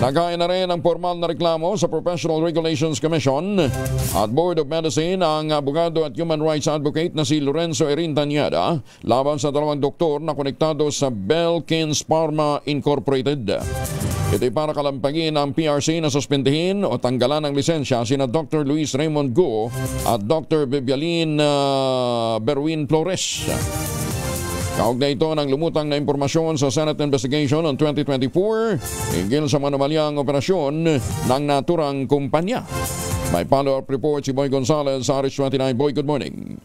Naghain na rin ang formal na reklamo sa Professional Regulations Commission at Board of Medicine ang abogado at human rights advocate na si Lorenzo Erin Tanyada laban sa dalawang doktor na konektado sa Belkins Pharma Incorporated. Ito'y para kalampagin ang PRC na suspendihin o tanggalan ng lisensya sina Dr. Luis Raymond Go at Dr. Vivialine Berwin Flores. Kaugnay ito ng lumutang na impormasyon sa Senate investigation on 2024 hinggil sa manumalyang operasyon ng naturang kumpanya. May follow-up report si Boy Gonzalez sa RH29. Boy, good morning.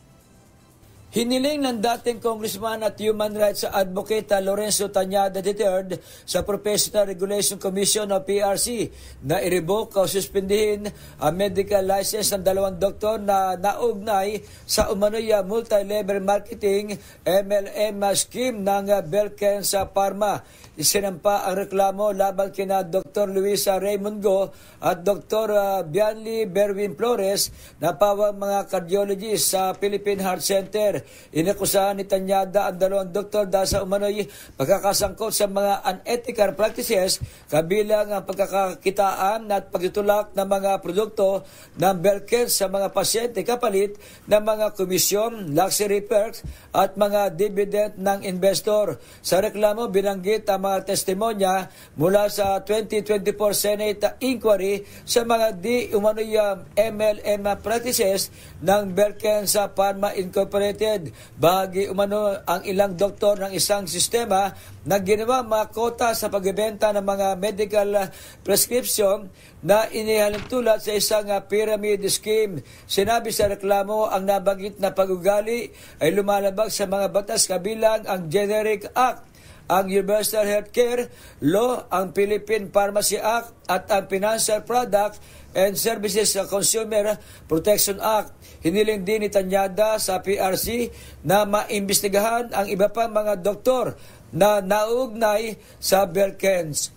Hiniling ng dating congressman at human rights advocate Lorenzo Tanyada III sa Professional Regulation Commission o PRC na i-revoke o suspindihin ang medical license ng dalawang doktor na naugnay sa umano'y multi-level marketing MLM scheme ng Belkins Pharma. Isinampa ang reklamo laban kina Dr. Luisa Raymond Go at Dr. Bianli Berwin Flores na pawang mga cardiologist sa Philippine Heart Center. Inakusahan ni Tanyada ang dalawang doktor dahil sa umano'y pagkakasangkot sa mga unethical practices kabilang ang pagkakakitaan at pagtutulak ng mga produkto ng Belkins sa mga pasyente kapalit ng mga komisyon, luxury perks at mga dividend ng investor. Sa reklamo, binanggit ang mga testimonya mula sa 2024 Senate inquiry sa mga di-umano'y MLM practices ng Belkins Pharma Incorporated. Bahagi umano ang ilang doktor ng isang sistema na ginawa makota sa pagbebenta ng mga medical prescription na inihalintulad sa isang pyramid scheme. Sinabi sa reklamo ang nabanggit na pag-ugali ay lumalabag sa mga batas kabilang ang Generic Act, ang Universal Healthcare Law, ang Philippine Pharmacy Act at ang Financial Product and Services Consumer Protection Act. Hiniling din ni Tanyada sa PRC na maimbestigahan ang iba pang mga doktor na naugnay sa Belkins.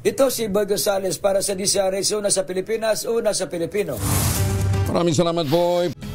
Ito si Boy Gonzalez para sa DCRS, una sa Pilipinas, una sa Pilipino. Maraming salamat, Boy.